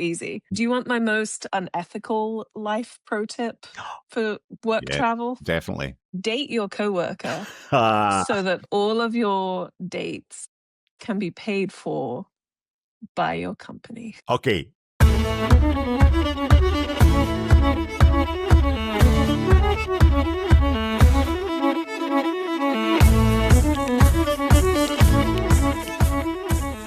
easy. Do you want my most unethical life pro tip for work travel? Definitely. Date your coworker so that all of your dates can be paid for by your company. Okay.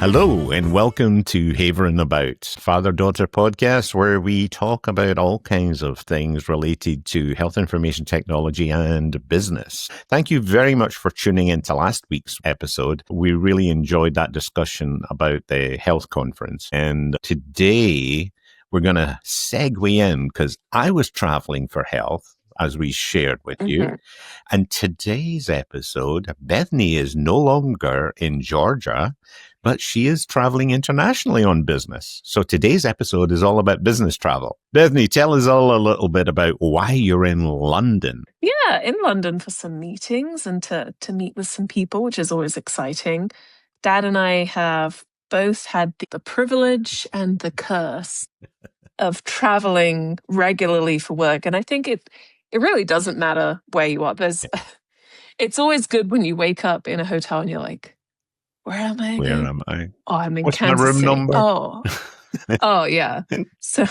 Hello and welcome to Haverin About, father-daughter podcast where we talk about all kinds of things related to health information technology and business. Thank you very much for tuning in to last week's episode. We really enjoyed that discussion about the health conference. And today we're going to segue in because I was traveling for health, as we shared with you. And today's episode, Bethany is no longer in Georgia, but she is traveling internationally on business. So today's episode is all about business travel. Bethany, tell us all a little bit about why you're in London. Yeah, in London for some meetings and to meet with some people, which is always exciting. Dad and I have both had the privilege and the curse of traveling regularly for work. And I think it really doesn't matter where you are. It's always good when you wake up in a hotel and you're like, where am I again? Where am I? Oh, I'm in What's Kansas my room City. number? Oh, yeah. So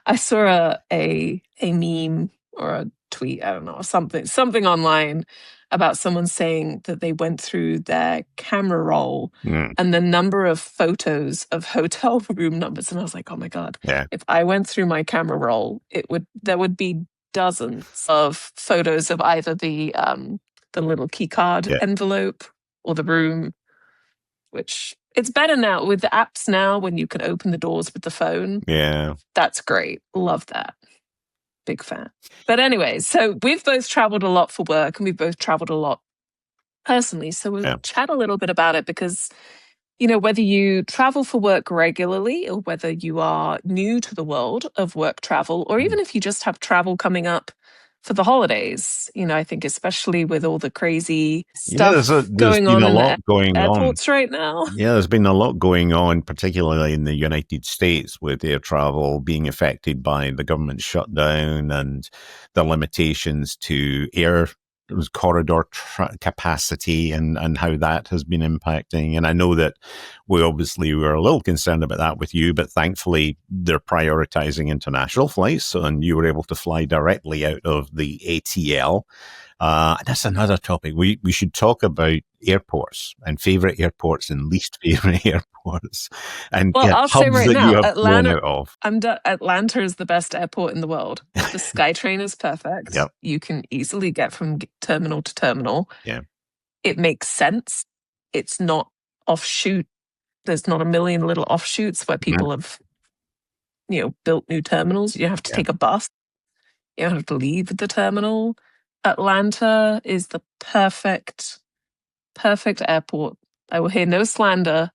I saw a meme or a tweet, I don't know, something online about someone saying that they went through their camera roll and the number of photos of hotel room numbers. And I was like, oh my God, if I went through my camera roll, there would be dozens of photos of either the little key card envelope or the room, which it's better now with the apps now when you can open the doors with the phone. Yeah. That's great. Love that. Big fan. But anyway, so we've both traveled a lot for work and we've both traveled a lot personally. So we'll chat a little bit about it because, you know, whether you travel for work regularly or whether you are new to the world of work travel, or even if you just have travel coming up for the holidays, you know, I think especially with all the crazy stuff going on in the airports right now. Yeah, there's been a lot going on, particularly in the United States with air travel being affected by the government shutdown and the limitations to air corridor capacity and how that has been impacting. And I know that we obviously were a little concerned about that with you, but thankfully they're prioritizing international flights and you were able to fly directly out of the ATL. That's another topic. We should talk about airports and favorite airports and least favorite airports. And I'll say right now, Atlanta is the best airport in the world. The SkyTrain is perfect. You can easily get from terminal to terminal. Yeah, it makes sense. It's not offshoot. There's not a million little offshoots where people have, you know, built new terminals. You have to take a bus. You don't have to leave the terminal. Atlanta is the perfect airport. I will hear no slander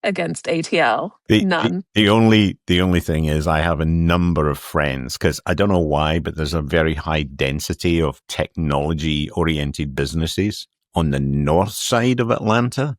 against ATL. None. The only thing is I have a number of friends, because I don't know why, but there's a very high density of technology-oriented businesses on the north side of Atlanta,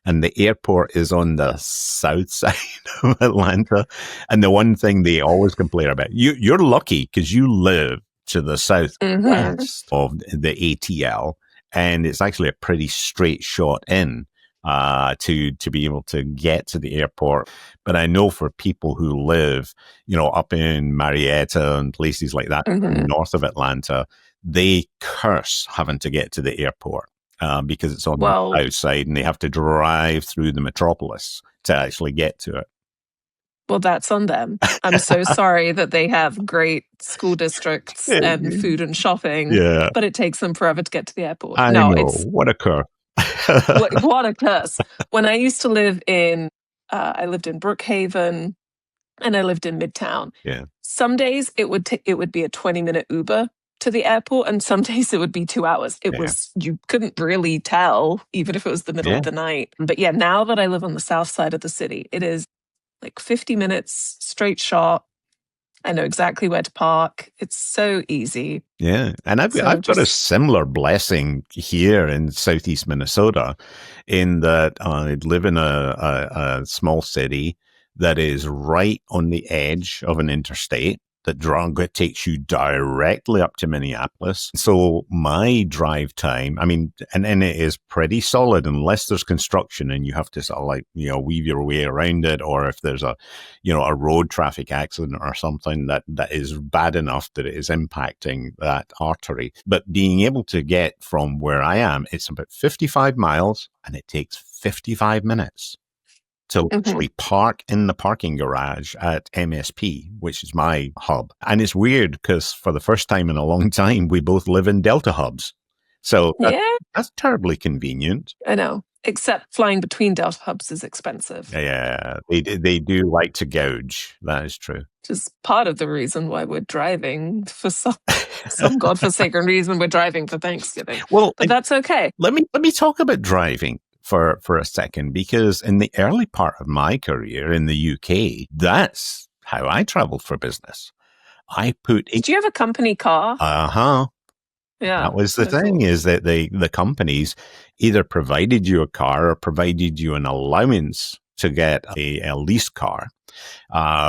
and the airport is on the south side of Atlanta. And the one thing they always complain about, you're lucky because you live to the southwest of the ATL, and it's actually a pretty straight shot in to be able to get to the airport. But I know for people who live, you know, up in Marietta and places like that, north of Atlanta, they curse having to get to the airport because it's on the outside and they have to drive through the metropolis to actually get to it. Well, that's on them. I'm so sorry that they have great school districts and food and shopping, but it takes them forever to get to the airport. I know. What a curse. What a curse. When I used to live I lived in Brookhaven and I lived in Midtown. Yeah. Some days it would be a 20-minute Uber to the airport, and some days it would be 2 hours. It was, you couldn't really tell, even if it was the middle of the night. But yeah, now that I live on the south side of the city, it is like 50 minutes straight shot. I know exactly where to park. It's so easy. Yeah. And I've got a similar blessing here in southeast Minnesota in that I live in a small city that is right on the edge of an interstate that takes you directly up to Minneapolis. So my drive time, I mean, and it is pretty solid unless there's construction and you have to sort of like, weave your way around it, or if there's a road traffic accident or something that is bad enough that it is impacting that artery. But being able to get from where I am, it's about 55 miles and it takes 55 minutes to actually park in the parking garage at MSP, which is my hub. And it's weird because for the first time in a long time, we both live in Delta hubs. So that's terribly convenient. I know. Except flying between Delta hubs is expensive. Yeah, they do like to gouge. That is true. Which is part of the reason why we're driving for some godforsaken reason. We're driving for Thanksgiving. Well, but that's okay. Let me talk about driving for a second, because in the early part of my career in the UK, that's how I traveled for business. Did you have a company car? Yeah. That was the thing, is that the companies either provided you a car or provided you an allowance to get a leased car,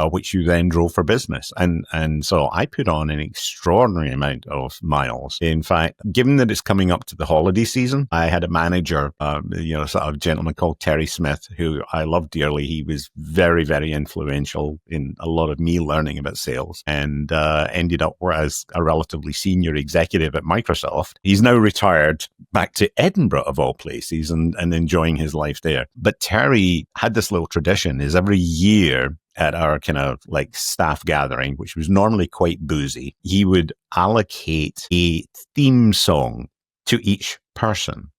which you then drove for business. And so I put on an extraordinary amount of miles. In fact, given that it's coming up to the holiday season, I had a manager, sort of gentleman called Terry Smith, who I love dearly. He was very, very influential in a lot of me learning about sales, and ended up as a relatively senior executive at Microsoft. He's now retired back to Edinburgh, of all places, and enjoying his life there. But Terry had this little tradition, is every year at our kind of like staff gathering, which was normally quite boozy, he would allocate a theme song to each person.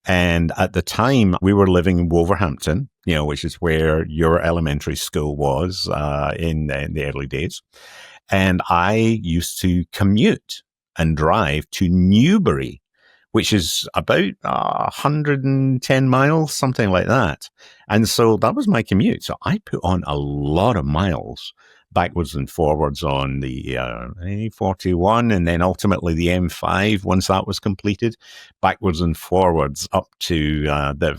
And at the time, we were living in Wolverhampton, which is where your elementary school was in the early days. And I used to commute and drive to Newbury, which is about 110 miles, something like that. And so that was my commute. So I put on a lot of miles backwards and forwards on the A41, and then ultimately the M5 once that was completed, backwards and forwards up to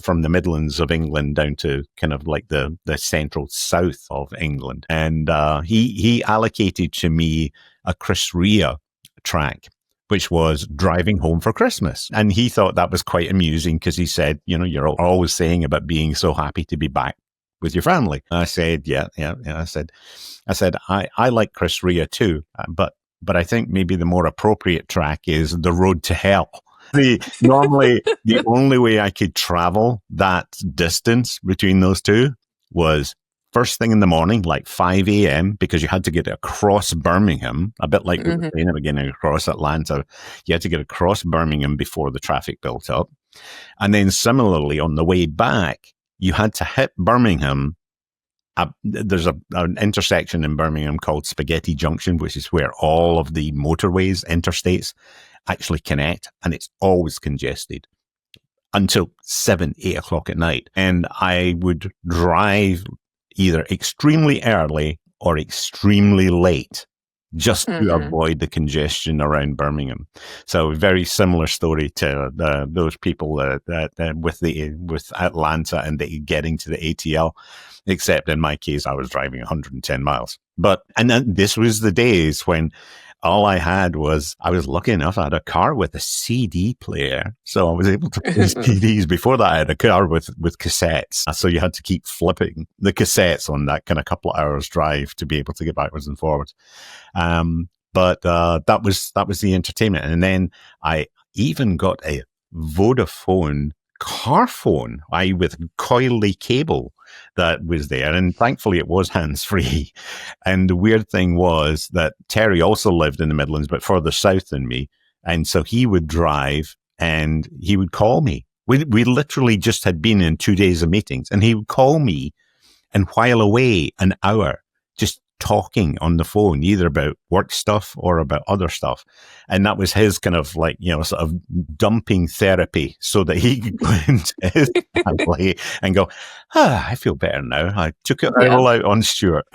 from the Midlands of England down to kind of like the central south of England. And he allocated to me a Chris Rea track, which was driving home for Christmas. And he thought that was quite amusing because he said, you're always saying about being so happy to be back with your family. I said, yeah. I said, I like Chris Rea too, but I think maybe the more appropriate track is The Road to Hell. Normally, the only way I could travel that distance between those two was first thing in the morning, like 5 a.m., because you had to get across Birmingham, a bit like we were saying again across Atlanta. You had to get across Birmingham before the traffic built up. And then similarly, on the way back, you had to hit Birmingham. There's an intersection in Birmingham called Spaghetti Junction, which is where all of the motorways, interstates, actually connect. And it's always congested until 7, 8 o'clock at night. And I would drive either extremely early or extremely late just to avoid the congestion around Birmingham. So very similar story to those people with Atlanta and getting to the ATL, except in my case, I was driving 110 miles. And then this was the days when all I had was, I was lucky enough, I had a car with a CD player. So I was able to play CDs. Before that, I had a car with cassettes. So you had to keep flipping the cassettes on that kind of couple of hours drive to be able to get backwards and forwards. But that was the entertainment. And then I even got a Vodafone car phone, with coily cable that was there. And thankfully it was hands-free. And the weird thing was that Terry also lived in the Midlands, but further south than me. And so he would drive and he would call me. We literally just had been in 2 days of meetings, and he would call me and while away an hour just talking on the phone, either about work stuff or about other stuff. And that was his kind of like, sort of dumping therapy so that he could go into his family and go, I feel better now. I took it all out on Stuart.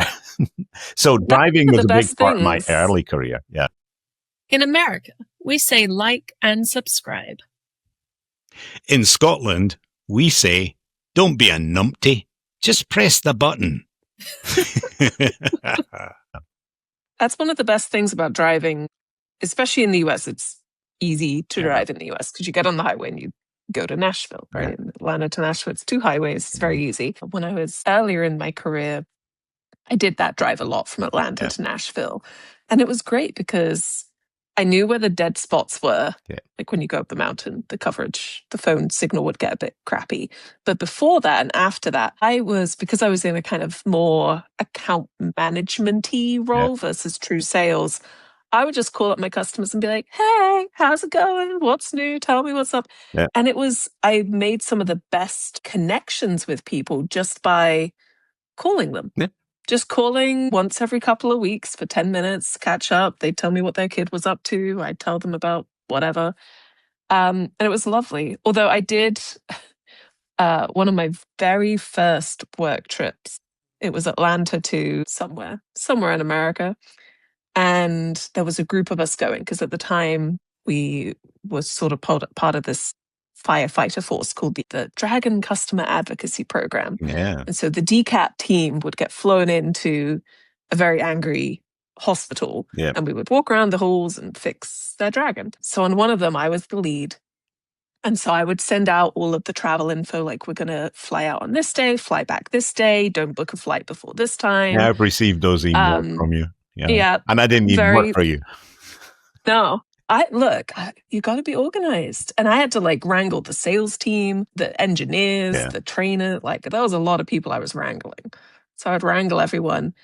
So driving was a big part of my early career. Yeah. In America, we say like and subscribe. In Scotland, we say, don't be a numpty, just press the button. That's one of the best things about driving, especially in the US. It's easy to drive in the US because you get on the highway and you go to Nashville, right? Yeah. In Atlanta to Nashville, it's 2 highways. It's very easy. When I was earlier in my career, I did that drive a lot from Atlanta Yeah. to Nashville. And it was great because I knew where the dead spots were. Yeah. Like when you go up the mountain, the coverage, the phone signal would get a bit crappy. But before that and after that, because I was in a kind of more account management-y role versus true sales, I would just call up my customers and be like, hey, how's it going? What's new? Tell me what's up. Yeah. And I made some of the best connections with people just by calling them. Yeah. Just calling once every couple of weeks for 10 minutes, catch up. They'd tell me what their kid was up to. I'd tell them about whatever. And it was lovely. Although I did one of my very first work trips. It was Atlanta to somewhere in America. And there was a group of us going because at the time we was sort of part of this firefighter force called the Dragon Customer Advocacy Program. Yeah. And so the DCAT team would get flown into a very angry hospital and we would walk around the halls and fix their dragon. So on one of them, I was the lead. And so I would send out all of the travel info, like we're going to fly out on this day, fly back this day, don't book a flight before this time. Yeah, I've received those emails from you. Yeah. And I didn't even work for you. No. You got to be organized. And I had to like wrangle the sales team, the engineers, the trainer. Like there was a lot of people I was wrangling. So I'd wrangle everyone.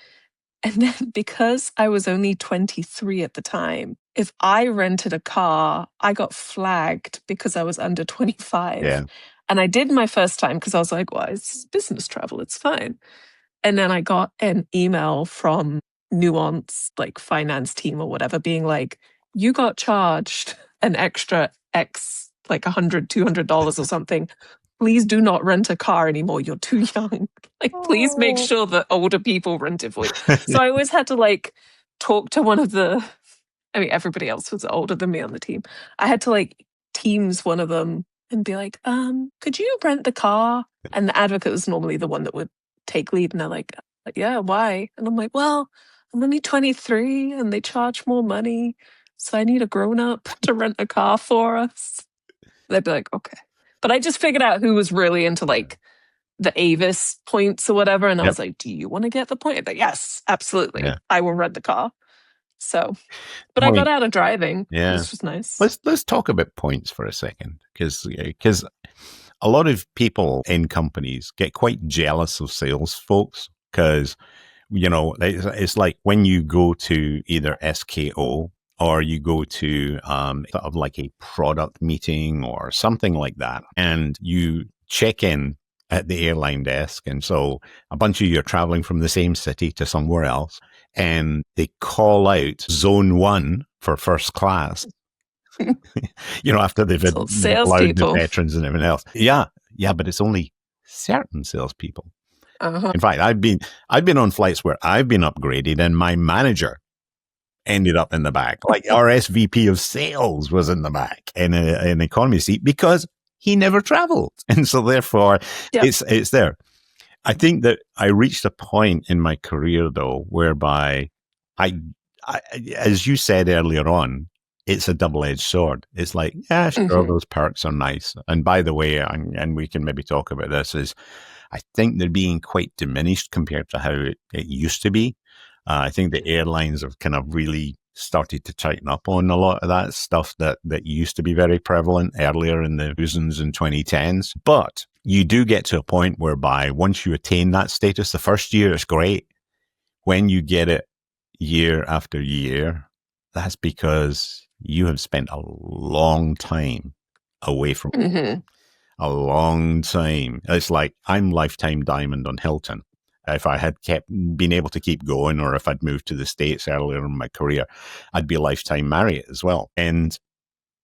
And then because I was only 23 at the time, if I rented a car, I got flagged because I was under 25. Yeah. And I did my first time because I was like, well, it's business travel. It's fine. And then I got an email from Nuance, like finance team or whatever, being like, you got charged an extra X, like $100, $200 or something. Please do not rent a car anymore. You're too young. Like, please make sure that older people rent it for you. So I always had to like talk to everybody else was older than me on the team. I had to like Teams one of them and be like, could you rent the car? And the advocate was normally the one that would take lead. And they're like, yeah, why? And I'm like, well, I'm only 23 and they charge more money. So I need a grown-up to rent a car for us. They'd be like, okay. But I just figured out who was really into like the Avis points or whatever. And I was like, do you want to get the point? But yes, absolutely. Yeah. I will rent the car. So, but I got out of driving. Yeah. This was nice. Let's talk about points for a second. Because a lot of people in companies get quite jealous of sales folks because, it's like when you go to either SKO or you go to sort of like a product meeting or something like that, and you check in at the airline desk. And so a bunch of you are traveling from the same city to somewhere else, and they call out zone 1 for first class. After they've allowed the veterans and everything else. Yeah, but it's only certain salespeople. In fact, I've been on flights where I've been upgraded and my manager ended up in the back. Like our SVP of sales was in the back in an economy seat because he never traveled. And so therefore it's there. I think that I reached a point in my career though, whereby I as you said earlier on, it's a double-edged sword. It's like, yeah, sure, those perks are nice. And by the way, and we can maybe talk about this, is I think they're being quite diminished compared to how it used to be. I think the airlines have kind of really started to tighten up on a lot of that stuff that used to be very prevalent earlier in the 2000s and 2010s. But you do get to a point whereby once you attain that status, the first year is great. When you get it year after year, that's because you have spent a long time away from it. A long time. It's like I'm lifetime diamond on Hilton. If I had been able to keep going, or if I'd moved to the States earlier in my career, I'd be lifetime Marriott as well. And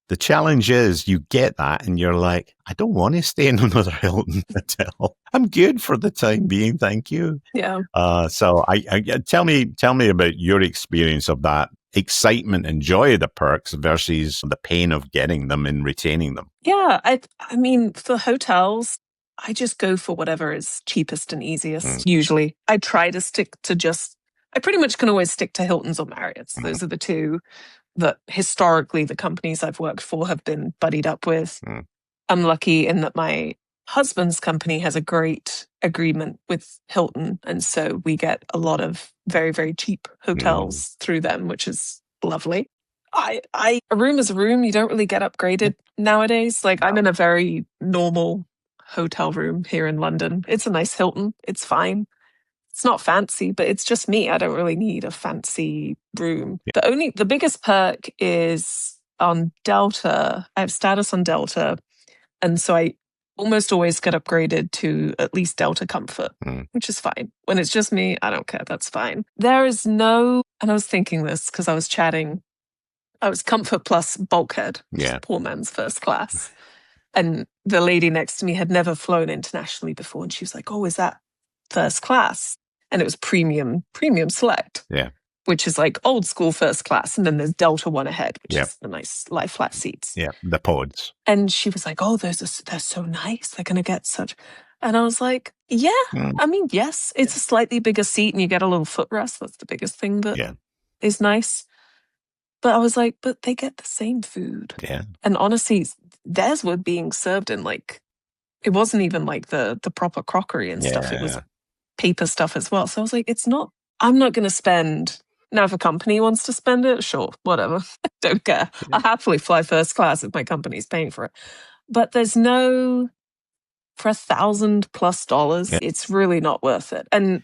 the challenge is you get that and you're like, I don't want to stay in another Hilton hotel. I'm good for the time being. Thank you. Yeah. So I tell me about your experience of that excitement and joy of the perks versus the pain of getting them and retaining them. Yeah. I mean, for hotels, I just go for whatever is cheapest and easiest, usually. I try to stick to I pretty much can always stick to Hilton's or Marriott's. Those are the two that historically the companies I've worked for have been buddied up with. I'm lucky in that my husband's company has a great agreement with Hilton. And so we get a lot of very, very cheap hotels through them, which is lovely. A room is a room. You don't really get upgraded nowadays. Like I'm in a very normal hotel room here in London. It's a nice Hilton. It's fine. It's not fancy, but it's just me. I don't really need a fancy room. The biggest perk is on Delta. I have status on Delta. And so I almost always get upgraded to at least Delta Comfort, which is fine. When it's just me, I don't care. That's fine. There is no, and I was thinking this because I was chatting, I was Comfort Plus Bulkhead, which is poor man's first class. And the lady next to me had never flown internationally before. And she was like, oh, is that first class? And it was premium select, which is like old school first class. And then there's Delta One ahead, which is the nice lie flat seats. Yeah, the pods. And she was like, oh, they're so nice. They're going to get such. And I was like, yeah, I mean, yes, it's a slightly bigger seat and you get a little footrest. That's the biggest thing that is nice. But I was like, but they get the same food. Yeah. And honestly, theirs were being served in like, it wasn't even like the proper crockery and stuff. It was like paper stuff as well. So I was like, I'm not going to spend. Now, if a company wants to spend it, sure, whatever. I don't care. I'll happily fly first class if my company's paying for it. But there's no, for $1,000+, it's really not worth it. And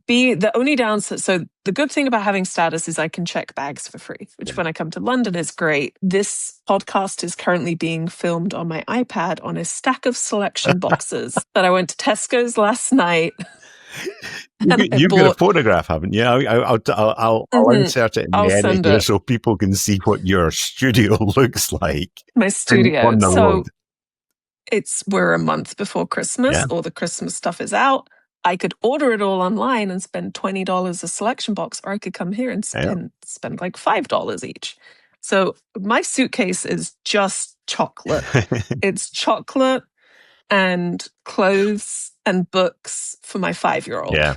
the only downside, so the good thing about having status is I can check bags for free, which when I come to London is great. This podcast is currently being filmed on my iPad on a stack of selection boxes that I went to Tesco's last night. You've got a photograph, haven't you? I'll insert it in the edit here so people can see what your studio looks like. My studio. So we're a month before Christmas. All the Christmas stuff is out. I could order it all online and spend $20 a selection box, or I could come here and spend like $5 each. So my suitcase is just chocolate. It's chocolate and clothes and books for my 5-year-old. Yeah.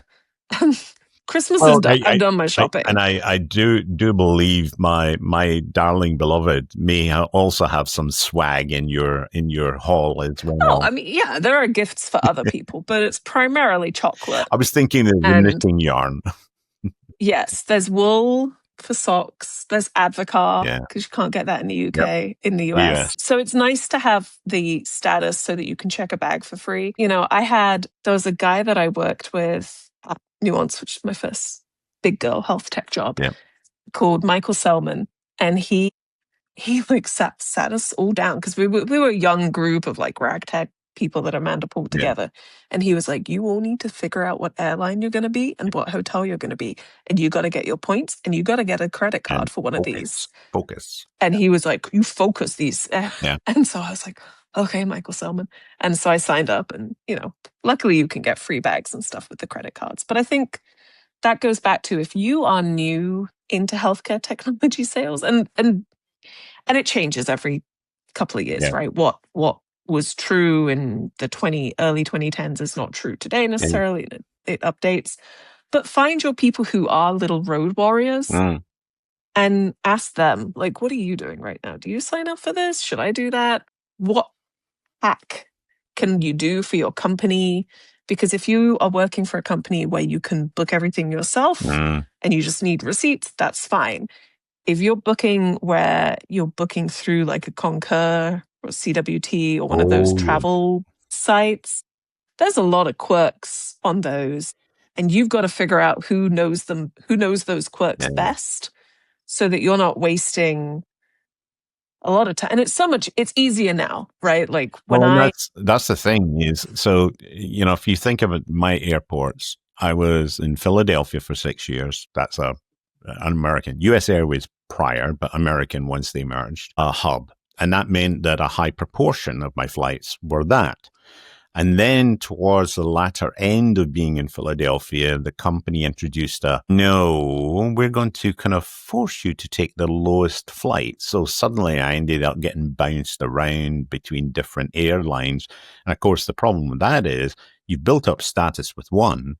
Christmas is done. I've done my shopping. And I do believe my darling beloved may also have some swag in your haul as well. Oh, I mean, yeah, there are gifts for other people, but it's primarily chocolate. I was thinking of the knitting yarn. Yes, there's wool for socks. There's Advocar, because you can't get that in the UK, in the US. So it's nice to have the status so that you can check a bag for free. You know, there was a guy that I worked with at Nuance, which is my first big girl health tech job, called Michael Selman. And he like sat us all down because we were a young group of like ragtag people that Amanda pulled together. And he was like, you all need to figure out what airline you're going to be and what hotel you're going to be. And you got to get your points and you got to get a credit card for one of these. Focus. And he was like, you focus these. And so I was like, okay, Michael Selman. And so I signed up and, you know, luckily you can get free bags and stuff with the credit cards. But I think that goes back to if you are new into healthcare technology sales and it changes every couple of years, right? What was true in the early 2010s is not true today necessarily. It updates. But find your people who are little road warriors and ask them, like, what are you doing right now? Do you sign up for this? Should I do that? What hack can you do for your company? Because if you are working for a company where you can book everything yourself and you just need receipts, that's fine. If you're booking where you're booking through like a Concur or CWT or one of those travel sites, there's a lot of quirks on those. And you've got to figure out who knows those quirks best so that you're not wasting a lot of time. And it's easier now, right? Like that's the thing is, so, you know, if you think of it, my airports, I was in Philadelphia for 6 years. That's an American, US Airways prior, but American once they merged, a hub. And that meant that a high proportion of my flights were that. And then towards the latter end of being in Philadelphia, the company introduced no, we're going to kind of force you to take the lowest flight. So suddenly I ended up getting bounced around between different airlines. And of course, the problem with that is you've built up status with one,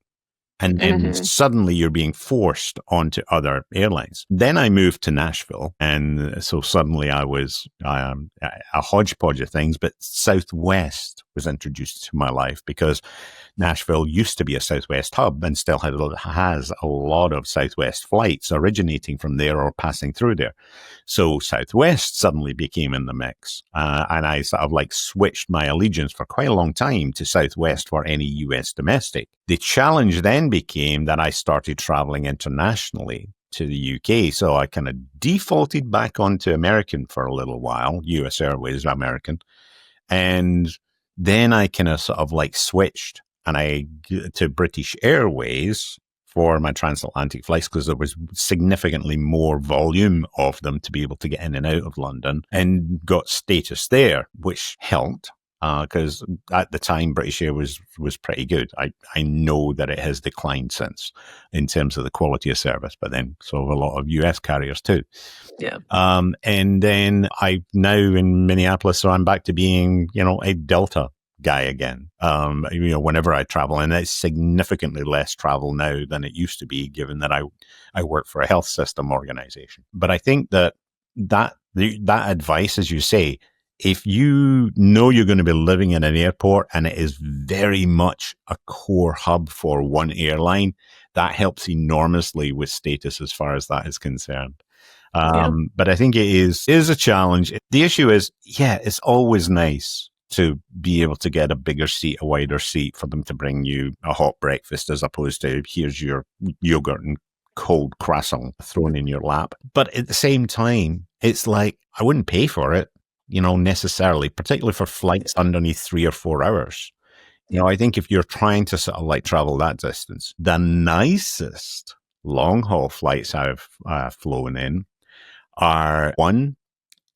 and then suddenly you're being forced onto other airlines. Then I moved to Nashville. And so suddenly I was a hodgepodge of things, but Southwest was introduced to my life because Nashville used to be a Southwest hub and still has a lot of Southwest flights originating from there or passing through there. So Southwest suddenly became in the mix. And I sort of like switched my allegiance for quite a long time to Southwest for any US domestic. The challenge then became that I started traveling internationally to the UK. So I kind of defaulted back onto American for a little while, US Airways American. And then I kind of sort of like switched to British Airways for my transatlantic flights because there was significantly more volume of them to be able to get in and out of London, and got status there, which helped because at the time British Airways was pretty good. I know that it has declined since in terms of the quality of service, but then so have a lot of US carriers too. Yeah. And then I now in Minneapolis, so I'm back to being, a Delta guy again. Whenever I travel, and it's significantly less travel now than it used to be, given that I work for a health system organization. But I think that advice, as you say, if you know you're going to be living in an airport and it is very much a core hub for one airline, that helps enormously with status as far as that is concerned. But I think it is a challenge. The issue is, it's always nice to be able to get a bigger seat, a wider seat, for them to bring you a hot breakfast as opposed to here's your yogurt and cold croissant thrown in your lap. But at the same time, it's like I wouldn't pay for it, necessarily, particularly for flights underneath 3 or 4 hours. I think if you're trying to sort of like travel that distance, the nicest long haul flights I've flown in are one,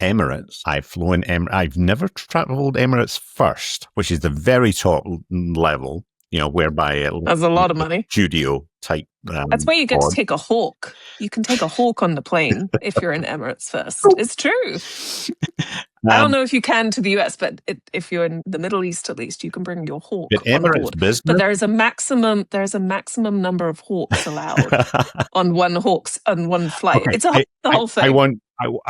Emirates. I've never traveled Emirates first, which is the very top level, whereby it That's a lot of money. studio type. That's where you get to take a hawk. You can take a hawk on the plane if you're in Emirates first. It's true. I don't know if you can to the US, but if you're in the Middle East, at least you can bring your hawk on board. Business? But there is a maximum number of hawks allowed on one flight. Okay. It's the whole thing. I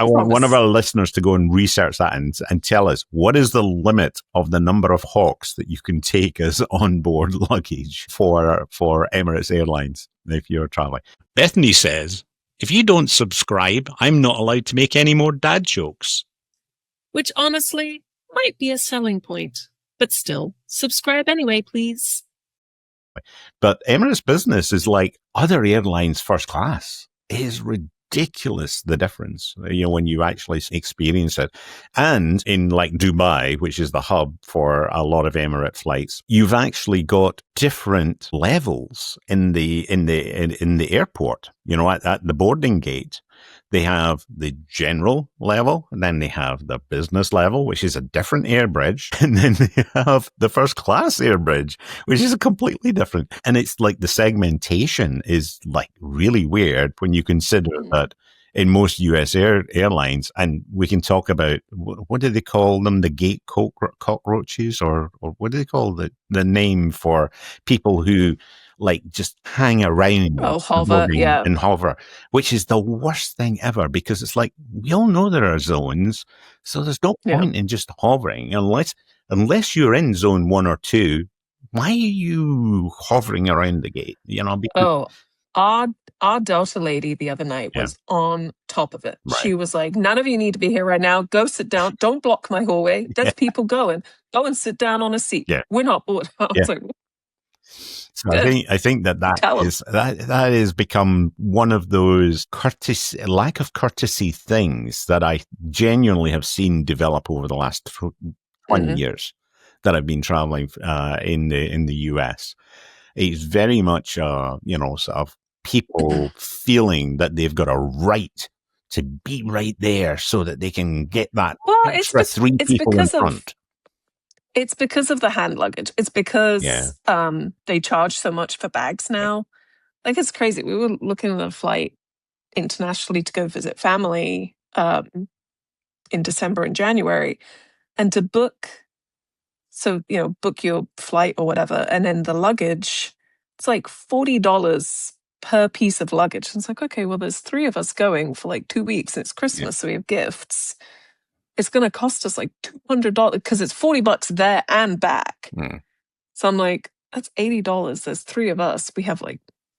want one of our listeners to go and research that and tell us what is the limit of the number of hawks that you can take as onboard luggage for Emirates Airlines if you're traveling. Bethany says, if you don't subscribe, I'm not allowed to make any more dad jokes. Which honestly might be a selling point. But still, subscribe anyway, please. But Emirates Business is like other airlines first class. It is ridiculous, the difference, when you actually experience it. And in like Dubai, which is the hub for a lot of Emirates flights, you've actually got different levels in the airport, at the boarding gate. They have the general level, and then they have the business level, which is a different air bridge. And then they have the first class air bridge, which is a completely different. And it's like the segmentation is like really weird when you consider that in most US airlines, and we can talk about, what do they call them? The gate cockroaches, or what do they call the name for people who like just hang around hover, and hover, which is the worst thing ever, because it's like, we all know there are zones, so there's no point in just hovering unless you're in zone 1 or 2. Why are you hovering around the gate? Our Delta lady the other night was on top of it. Right. She was like, none of you need to be here right now. Go sit down. Don't block my hallway. There's people going. Go and sit down on a seat. Yeah. We're not bored. I was like, so I think that is become one of those lack of courtesy things that I genuinely have seen develop over the last 20 years that I've been traveling in the US. It's very much sort of people feeling that they've got a right to be right there so that they can get that extra 3 people in front. It's because of the hand luggage. It's because they charge so much for bags now. Like, it's crazy. We were looking at a flight internationally to go visit family in December and January, and to book, so, book your flight or whatever, and then the luggage, it's like $40 per piece of luggage. And it's like, okay, well, there's 3 of us going for like 2 weeks, and it's Christmas, so we have gifts. It's going to cost us like $200 because it's $40 there and back. So I'm like, that's $80. There's 3 of us. We have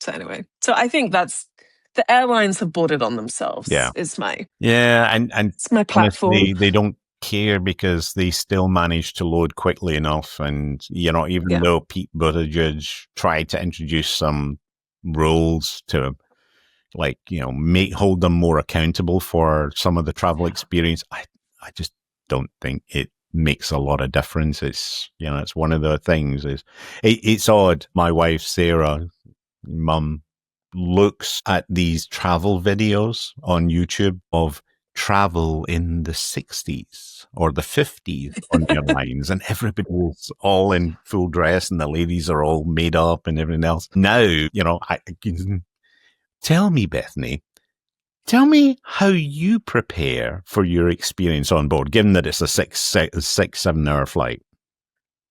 so anyway. So I think that's, the airlines have bought it on themselves. Is my and it's my platform. Honestly, they don't care because they still manage to load quickly enough. And even though Pete Buttigieg tried to introduce some rules to hold them more accountable for some of the travel experience, I just don't think it makes a lot of difference. It's it's one of the things. It's odd. My wife Sarah, mum, looks at these travel videos on YouTube of travel in the 60s or the 50s on airlines, and everybody's all in full dress and the ladies are all made up and everything else. Now, tell me, Bethany, tell me how you prepare for your experience on board, given that it's a 7 hour flight.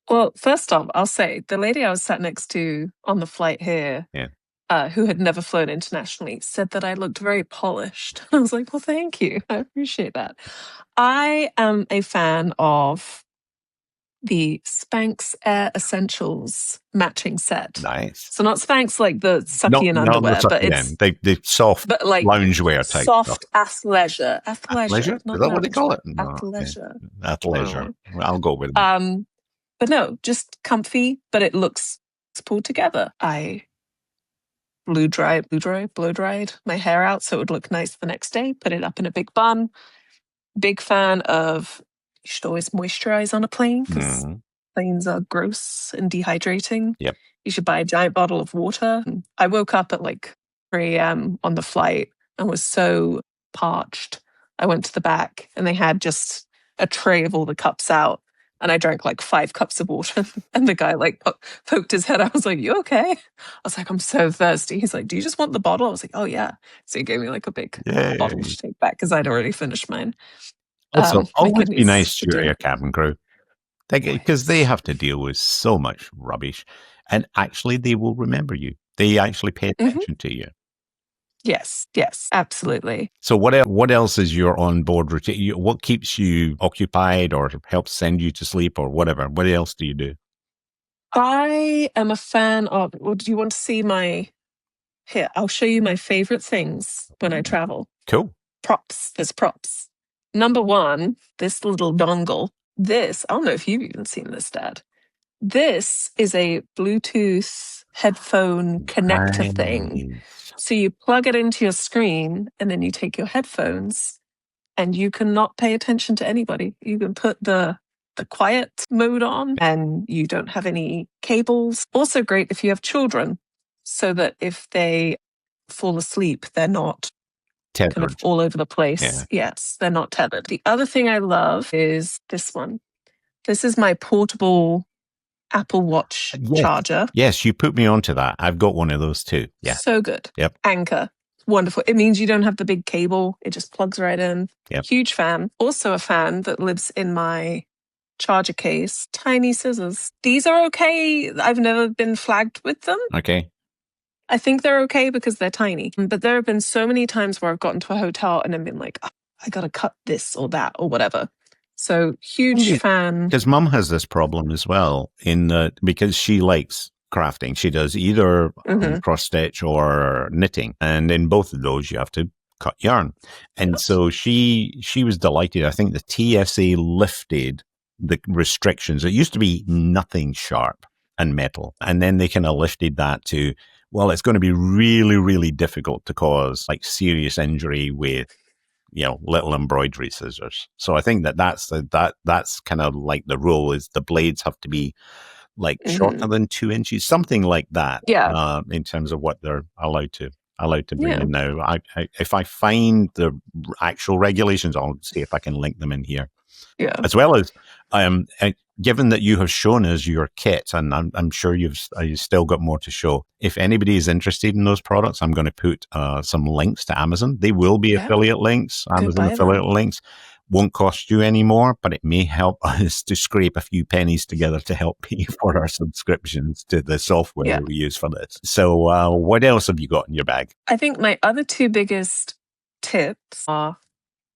Well, first off, I'll say the lady I was sat next to on the flight here, who had never flown internationally, said that I looked very polished. I was like, well, thank you. I appreciate that. I am a fan of the Spanx Air Essentials matching set. Nice. So not Spanx like the sucky-in underwear, but it's the soft, but like loungewear type soft stuff. athleisure. Athleisure? Is that what they call it? No, Athleisure. Athleisure. Well, I'll go with it. But no, just comfy, but it looks pulled together. I blow dried my hair out so it would look nice the next day, put it up in a big bun. Big fan of, you should always moisturize on a plane because planes are gross and dehydrating. Yep. You should buy a giant bottle of water. I woke up at 3 a.m. on the flight and was so parched. I went to the back and they had just a tray of all the cups out. And I drank 5 cups of water. And the guy poked his head. I was like, you okay? I was like, I'm so thirsty. He's like, do you just want the bottle? I was like, oh yeah. So he gave me a big bottle to take back because I'd already finished mine. Also, always be nice to your air cabin crew. Because they have to deal with so much rubbish. And actually, they will remember you. They actually pay attention to you. Yes, absolutely. So what else is your onboard routine? What keeps you occupied or helps send you to sleep or whatever? What else do you do? I am a fan of, well, do you want to see here, I'll show you my favorite things when I travel. Cool. Props. There's props. Number 1, this little dongle. This, I don't know if you've even seen this, Dad. This is a Bluetooth headphone connector thing. So you plug it into your screen and then you take your headphones and you cannot pay attention to anybody. You can put the quiet mode on and you don't have any cables. Also great if you have children so that if they fall asleep, they're not tethered. Kind of all over the place. Yeah. Yes, they're not tethered. The other thing I love is this one. This is my portable Apple Watch charger. Yes, you put me onto that. I've got one of those too. Yeah. So good. Yep. Anchor. Wonderful. It means you don't have the big cable. It just plugs right in. Yep. Huge fan. Also a fan that lives in my charger case. Tiny scissors. These are okay. I've never been flagged with them. Okay. I think they're okay because they're tiny. But there have been so many times where I've gotten to a hotel and I've been like, oh, I got to cut this or that or whatever. So huge fan. Because Mum has this problem as well because she likes crafting. She does either cross stitch or knitting. And in both of those, you have to cut yarn. And so she was delighted. I think the TSA lifted the restrictions. It used to be nothing sharp and metal. And then they kind of lifted that to, well, it's going to be really, really difficult to cause serious injury with little embroidery scissors. So I think that's kind of the rule is the blades have to be shorter than 2 inches, something like that. Yeah. In terms of what they're allowed to bring in now. If I find the actual regulations, I'll see if I can link them in here. Yeah. As well as given that you have shown us your kit, and I'm sure you've still got more to show, if anybody is interested in those products, I'm going to put some links to Amazon. They will be affiliate links, Amazon affiliate links. Won't cost you any more, but it may help us to scrape a few pennies together to help pay for our subscriptions to the software that we use for this. So what else have you got in your bag? I think my other two biggest tips are,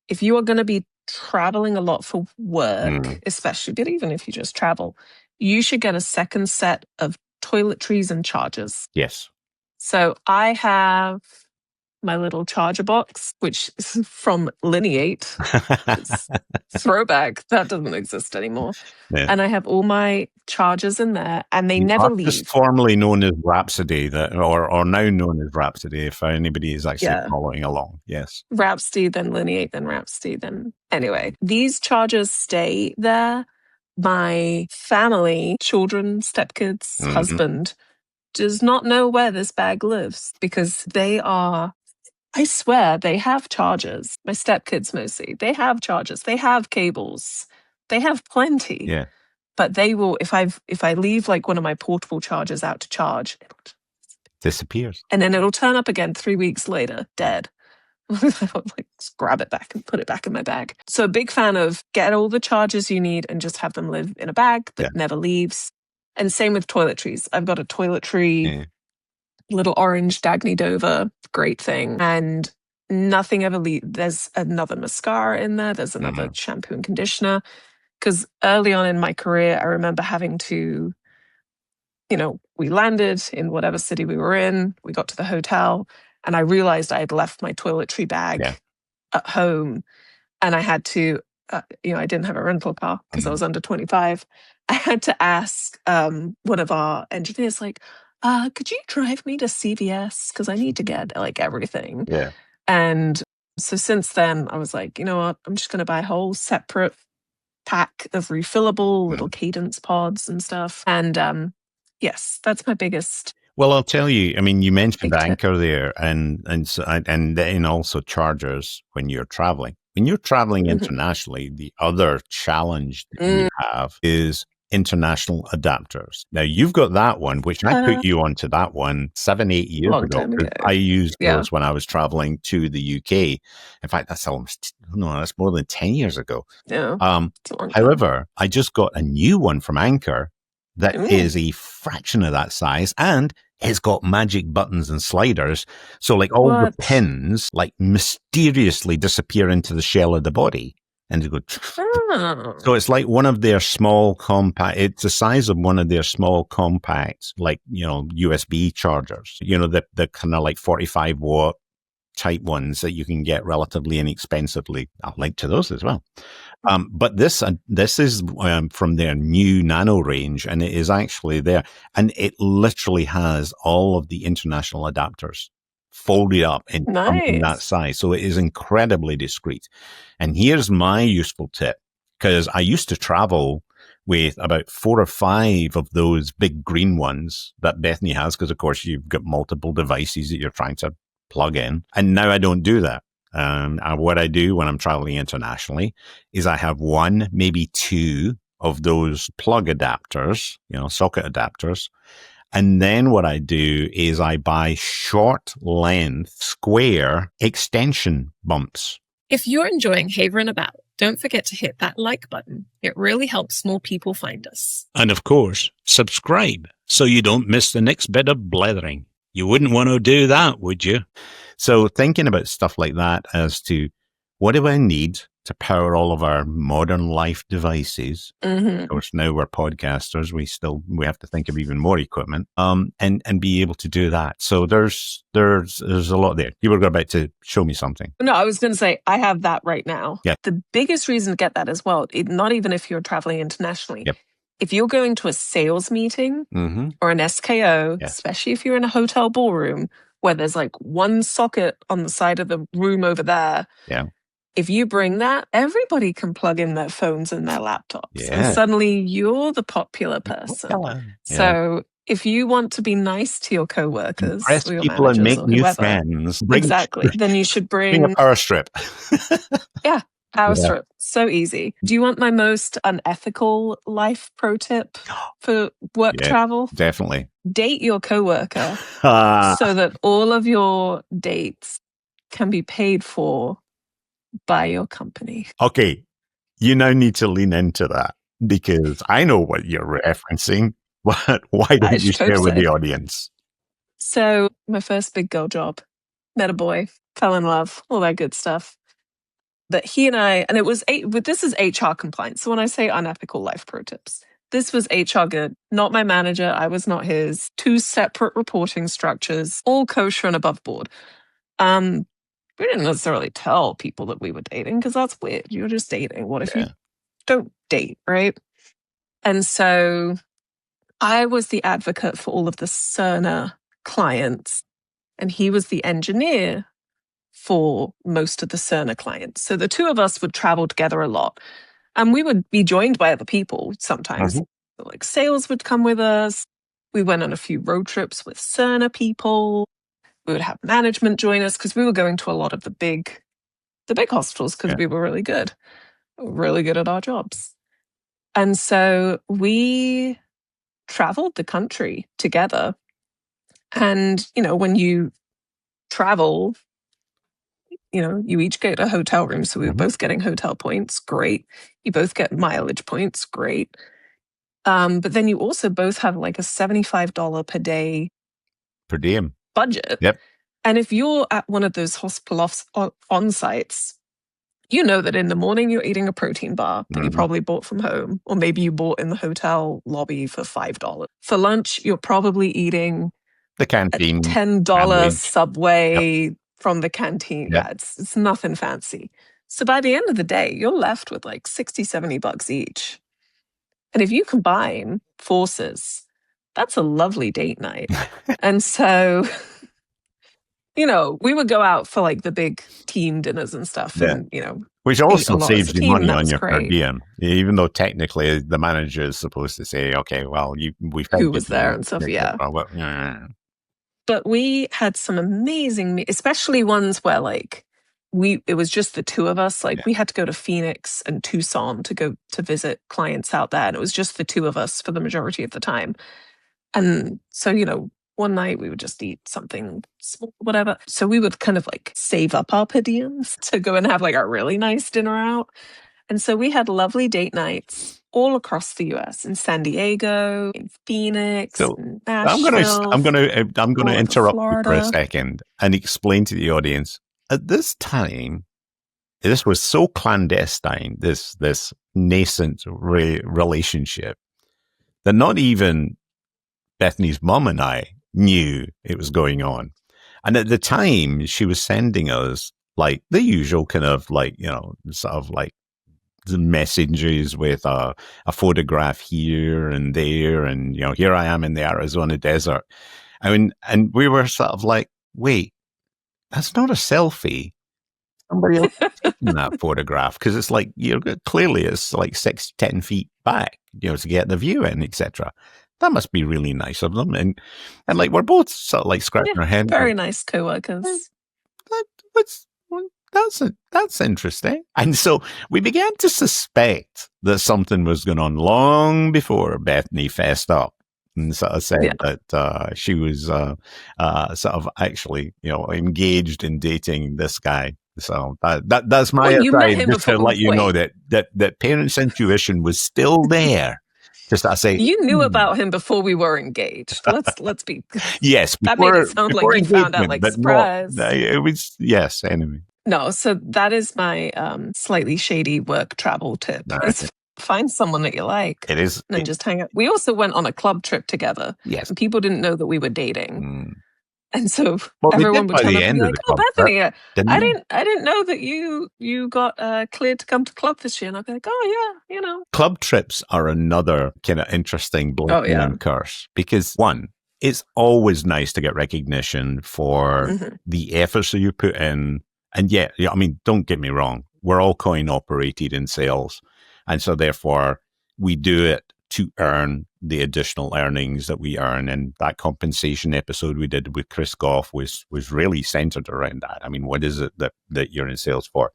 if you are going to be traveling a lot for work, especially, but even if you just travel, you should get a second set of toiletries and chargers. Yes. So I have my little charger box, which is from Lineate. Throwback. That doesn't exist anymore. Yeah. And I have all my chargers in there, and they never leave. Just formerly known as Rhapsody, or now known as Rhapsody, if anybody is actually following along. Yes. Rhapsody, then Lineate, then Rhapsody, then... Anyway, these chargers stay there. My family, children, stepkids, husband, does not know where this bag lives, because they are... I swear they have chargers. My stepkids mostly. They have chargers. They have cables. They have plenty. Yeah. But they will, if I leave like one of my portable chargers out to charge, it'll disappears. And then it'll turn up again 3 weeks later, dead. I'll like just grab it back and put it back in my bag. So a big fan of get all the chargers you need and just have them live in a bag that never leaves. And same with toiletries. I've got a toiletry, little orange Dagny Dover, great thing. And nothing ever leaves. There's another mascara in there. There's another shampoo and conditioner. Because early on in my career, I remember having to, we landed in whatever city we were in. We got to the hotel, and I realized I had left my toiletry bag at home. And I had to, I didn't have a rental car because I was under 25. I had to ask one of our engineers, like, could you drive me to CVS? Because I need to get like everything. Yeah. And so since then, I was like, you know what? I'm just going to buy a whole separate pack of refillable little cadence pods and stuff. And yes, that's my biggest. Well, I'll tell you, I mean, you mentioned Anchor there and then also chargers when you're traveling. When you're traveling internationally, the other challenge that you have is international adapters. Now, you've got that one, which I put you onto that one 7-8 years ago. I used those when I was traveling to the UK. In fact, that's more than 10 years ago. Yeah. However, I just got a new one from Anchor that is a fraction of that size, and it's got magic buttons and sliders. So like all the pins like mysteriously disappear into the shell of the body. And they go, so it's like one of their small compact, it's the size of one of their small compact, like, USB chargers, the kind of like 45 watt type ones that you can get relatively inexpensively. I'll link to those as well. But this is from their new Nano range, and it is actually there. And it literally has all of the international adapters folded up in that size. So it is incredibly discreet. And here's my useful tip, because I used to travel with about 4 or 5 of those big green ones that Bethany has, because of course you've got multiple devices that you're trying to plug in. And now I don't do that. What I do when I'm traveling internationally is I have 1, maybe 2 of those plug adapters, socket adapters. And then what I do is I buy short length square extension bumps. If you're enjoying Haverin About, don't forget to hit that like button. It really helps more people find us. And of course, subscribe so you don't miss the next bit of blethering. You wouldn't want to do that, would you? So thinking about stuff like that as to what do I need to power all of our modern life devices? Of course, now we're podcasters. We have to think of even more equipment, and be able to do that. So there's a lot there. You were about to show me something. No, I was going to say, I have that right now. Yeah. The biggest reason to get that as well, not even if you're traveling internationally. Yep. If you're going to a sales meeting or an SKO, especially if you're in a hotel ballroom where there's like one socket on the side of the room over there. Yeah. If you bring that, everybody can plug in their phones and their laptops. And suddenly you're the popular person. So if you want to be nice to your coworkers, impress people and make new friends. Exactly. Then you should bring a power strip. Yeah. Hour Yeah. strip. So easy. Do you want my most unethical life pro tip for work Yeah, travel? definitely. Date your coworker Ah, so that all of your dates can be paid for by your company. okay, you now need to lean into that because I know what you're referencing, but why I don't you should hope share with so. the audience? So my first big girl job, met a boy, fell in love, all that good stuff. But he and I, and it was, this is HR compliance. So when I say unethical life pro tips, this was HR good, not my manager. I was not his. Two separate reporting structures, all kosher and above board. We didn't necessarily tell people that we were dating because that's weird. You're just dating. What if you Yeah. don't date, right? And so I was the advocate for all of the Cerner clients, and he was the engineer for most of the Cerner clients. So the two of us would travel together a lot, and we would be joined by other people sometimes. Mhm. Like sales would come with us. We went on a few road trips with Cerner people. We would have management join us because we were going to a lot of the big hospitals because Yeah. we were really good at our jobs. And so we traveled the country together. And, when you travel, you each get a hotel room. So we were Mhm. both getting hotel points. Great. You both get mileage points. Great. But then you also both have like a $75 per day Per diem. budget. Yep. And if you're at one of those hospital on sites, you know that in the morning you're eating a protein bar that you Mhm. probably bought from home, or maybe you bought in the hotel lobby for $5. For lunch, you're probably eating The a canteen $10 sandwich. Subway from the canteen. Yep. Yeah, it's nothing fancy. So by the end of the day, you're left with like 60, $70 each. And if you combine forces, that's a lovely date night. And so, we would go out for like the big team dinners and stuff, Yeah. and, Which ate a also lot as saves a you team, and money that on was your per great. diem, even though technically the manager is supposed to say, okay, well, we fed Who you was there tonight, and stuff, et yeah. cetera. Well, yeah. But we had some amazing, especially ones where like it was just the two of us. Like Yeah. we had to go to Phoenix and Tucson to go to visit clients out there, and it was just the two of us for the majority of the time. And so, one night we would just eat something small, whatever. So we would kind of like save up our per diems to go and have like a really nice dinner out. And so we had lovely date nights all across the US, in San Diego, in Phoenix, So in I'm gonna Nashville, I'm gonna all over interrupt you for a Florida. second and explain to the audience. At this time, this was so clandestine, this nascent relationship, that not even Bethany's mom and I knew it was going on. And at the time, she was sending us like the usual kind of like, sort of like the messages with a photograph here and there. And, here I am in the Arizona desert. I mean, and we were sort of like, wait, that's not a selfie. Somebody else is taking that photograph because it's like, clearly it's like 6-10 feet back, to get the view in, etc. That must be really nice of them. And like, we're both sort of like scratching Yeah, our head. very Like, nice coworkers. that's interesting. And so we began to suspect that something was going on long before Bethany fessed up and sort of said Yeah. that she was sort of actually, engaged in dating this guy. So that's my Well, you met aside, him just to before. let you know that parents' intuition was still there. Just to say, You knew about him before we were engaged. Let's be. yes, That made it before sound like you found out engagement, like but not. surprise. It was yes. Anyway, No, so that is my slightly shady work travel tip: is find someone that you like it is. and then just hang out. We also went on a club trip together, Yes. and people didn't know that we were dating. Mm. And so Well, we everyone did would by turn the up and be end of like, the "Oh, club trip, Bethany, didn't I we? didn't know that you got cleared to come to club this year." And I'd be like, "Oh yeah, Club trips are another kind of interesting blessing Oh yeah. and curse because one, it's always nice to get recognition for Mhm. the efforts that you put in. And yet, I mean, don't get me wrong, we're all coin operated in sales. And so therefore we do it to earn the additional earnings that we earn. And that compensation episode we did with Chris Goff was really centered around that. I mean, what is it that you're in sales for?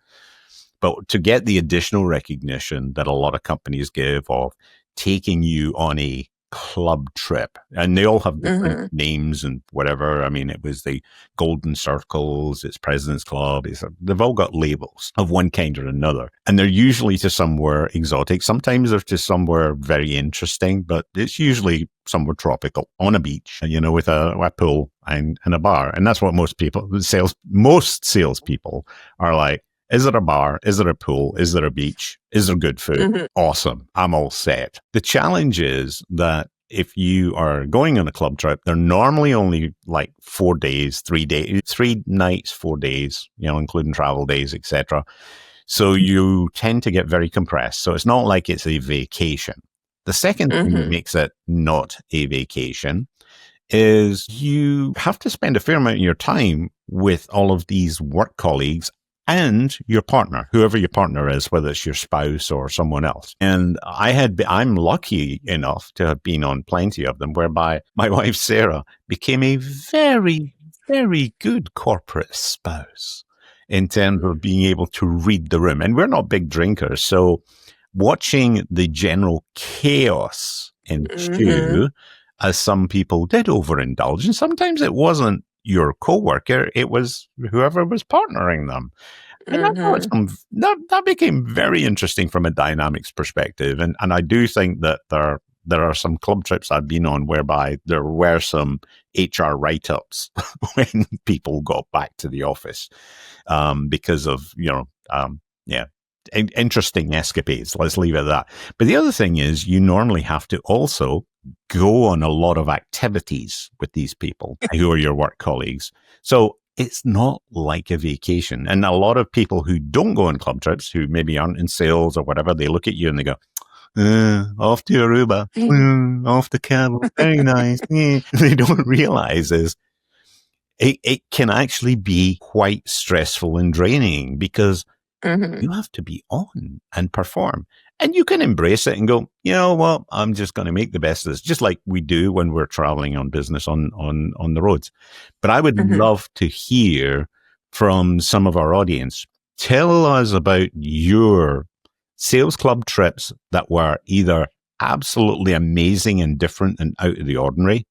But to get the additional recognition that a lot of companies give of taking you on a club trip, and they all have different names and whatever. I mean, it was the Golden Circles, it's President's Club. They've all got labels of one kind or another. And they're usually to somewhere exotic. Sometimes they're to somewhere very interesting, but it's usually somewhere tropical on a beach, with a pool and a bar. And that's what most salespeople are like. Is it a bar? Is it a pool? Is there a beach? Is there good food? Awesome. I'm all set. The challenge is that if you are going on a club trip, they're normally only like 4 days, 3 days, 3 nights, 4 days, including travel days, etc. So you tend to get very compressed. So it's not like it's a vacation. The second thing that makes it not a vacation is you have to spend a fair amount of your time with all of these work colleagues and your partner, whoever your partner is, whether it's your spouse or someone else. And I'm lucky enough to have been on plenty of them, whereby my wife, Sarah, became a very, very good corporate spouse in terms of being able to read the room. And we're not big drinkers. So watching the general chaos ensue, as some people did overindulge, and sometimes it wasn't your coworker, it was whoever was partnering them. And I thought that became very interesting from a dynamics perspective. And I do think that there are some club trips I've been on whereby there were some HR write-ups when people got back to the office because of, interesting escapades. Let's leave it at that. But the other thing is you normally have to also go on a lot of activities with these people who are your work colleagues. So it's not like a vacation. And a lot of people who don't go on club trips, who maybe aren't in sales or whatever, they look at you and they go, off to Aruba, off to Cabo, very nice. They don't realize is it can actually be quite stressful and draining because you have to be on and perform. And you can embrace it and go, well, I'm just going to make the best of this, just like we do when we're traveling on business on the roads. But I would love to hear from some of our audience. Tell us about your sales club trips that were either absolutely amazing and different and out of the ordinary,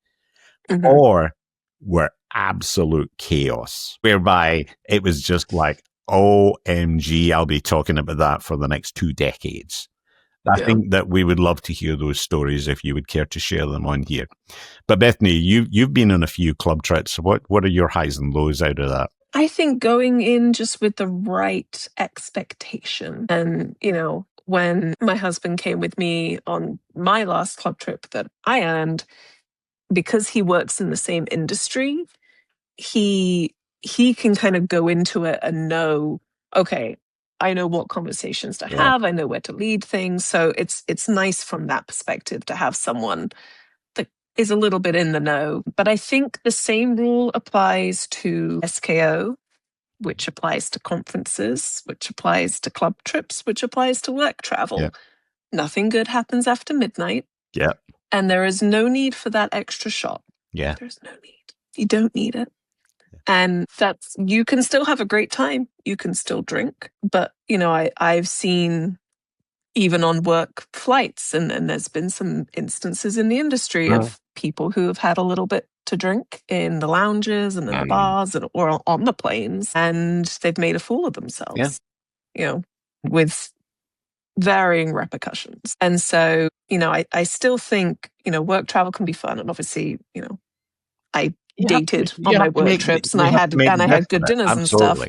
or were absolute chaos, whereby it was just like, OMG, I'll be talking about that for the next 2 decades. I think that we would love to hear those stories if you would care to share them on here. But Bethany, you've been on a few club trips. What are your highs and lows out of that? I think going in just with the right expectation. And, when my husband came with me on my last club trip that I earned, because he works in the same industry, he can kind of go into it and know, okay, I know what conversations to have. I know where to lead things. So it's nice from that perspective to have someone that is a little bit in the know. But I think the same rule applies to SKO, which applies to conferences, which applies to club trips, which applies to work travel. Yeah. Nothing good happens after midnight. Yeah. And there is no need for that extra shot. Yeah. There's no need. You don't need it. And you can still have a great time. You can still drink. But, I've seen even on work flights, and there's been some instances in the industry of people who have had a little bit to drink in the lounges and in the bars or on the planes, and they've made a fool of themselves, with varying repercussions. And so, I still think, work travel can be fun. And obviously, I dated on my work trips and I had good dinners and stuff.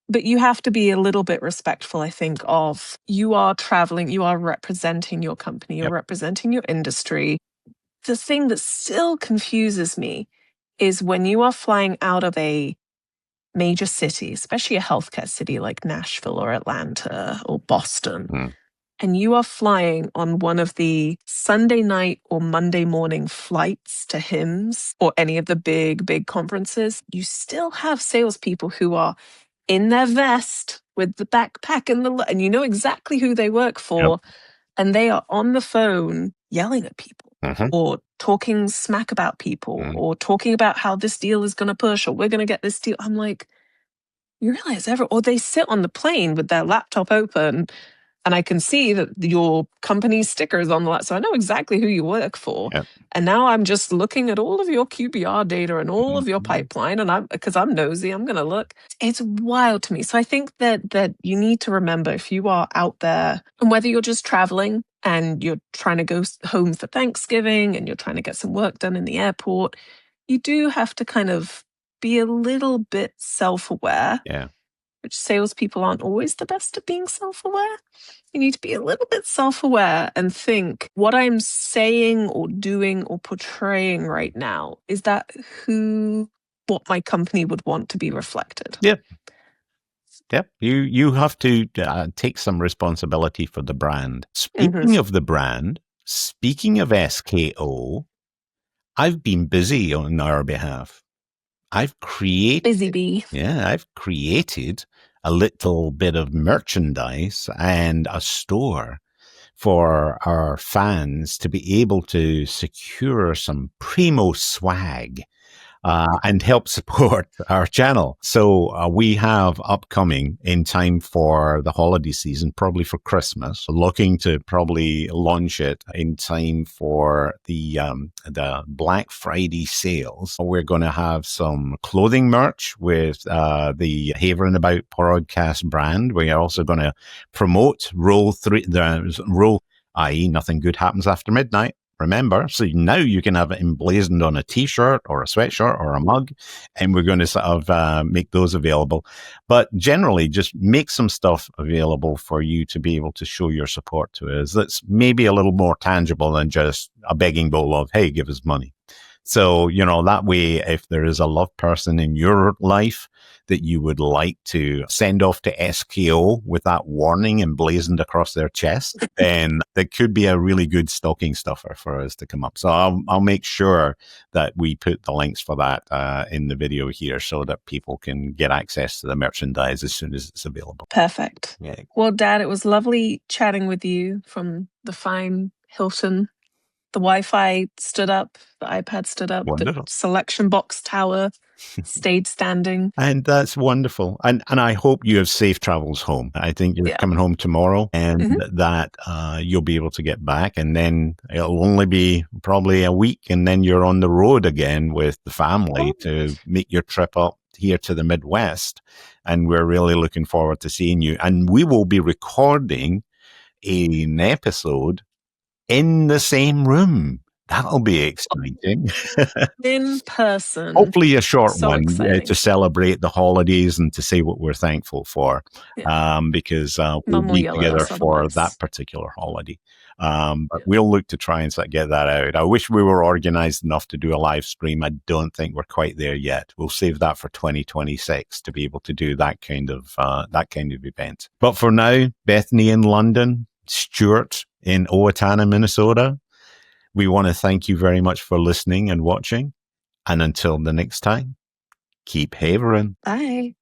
But you have to be a little bit respectful, I think, of you are traveling, you are representing your company, you're representing your industry. The thing that still confuses me is when you are flying out of a major city, especially a healthcare city like Nashville or Atlanta or Boston, and you are flying on one of the Sunday night or Monday morning flights to HIMSS or any of the big conferences, you still have salespeople who are in their vest with the backpack and you know exactly who they work for, and they are on the phone yelling at people or talking smack about people or talking about how this deal is going to push or we're going to get this deal. I'm like, You realize or they sit on the plane with their laptop open, and I can see that your company's stickers on the laptop. So I know exactly who you work for. Yep. And now I'm just looking at all of your QBR data and all of your pipeline, and because I'm nosy, I'm going to look. It's wild to me. So I think that you need to remember, if you are out there, and whether you're just traveling and you're trying to go home for Thanksgiving and you're trying to get some work done in the airport, you do have to kind of be a little bit self-aware. Yeah. Which salespeople aren't always the best at being self-aware. You need to be a little bit self-aware and think, what I'm saying or doing or portraying right now, is that what my company would want to be reflected? Yep. Yep. You have to take some responsibility for the brand. Speaking of the brand, speaking of SKO, I've been busy on our behalf. I've created Busy bee. Yeah, I've created a little bit of merchandise and a store for our fans to be able to secure some primo swag and help support our channel. So we have upcoming in time for the holiday season, probably for Christmas, looking to probably launch it in time for the Black Friday sales. We're going to have some clothing merch with the Haverin About podcast brand. We are also going to promote Rule, i.e. nothing good happens after midnight. Remember, so now you can have it emblazoned on a t-shirt or a sweatshirt or a mug, and we're going to sort of make those available. But generally, just make some stuff available for you to be able to show your support to us. That's maybe a little more tangible than just a begging bowl of, hey, give us money. So, that way, if there is a love person in your life that you would like to send off to SKO with that warning emblazoned across their chest, then that could be a really good stocking stuffer for us to come up. So I'll make sure that we put the links for that in the video here so that people can get access to the merchandise as soon as it's available. Perfect. Yeah. Well, Dad, it was lovely chatting with you from the fine Hilton. The Wi-Fi stood up, the iPad stood up, Wonderful. The selection box tower stayed standing. And that's wonderful. And I hope you have safe travels home. I think you're coming home tomorrow, and that you'll be able to get back. And then it'll only be probably a week, and then you're on the road again with the family to make your trip up here to the Midwest. And we're really looking forward to seeing you. And we will be recording an episode in the same room. That'll be exciting. In person. Hopefully a short one to celebrate the holidays and to say what we're thankful for, because we'll be together for that particular holiday. But we'll look to try and get that out. I wish we were organized enough to do a live stream. I don't think we're quite there yet. We'll save that for 2026 to be able to do that kind of event. But for now, Bethany in London, Stuart in Owatonna, Minnesota, we want to thank you very much for listening and watching. And until the next time, keep havering. Bye.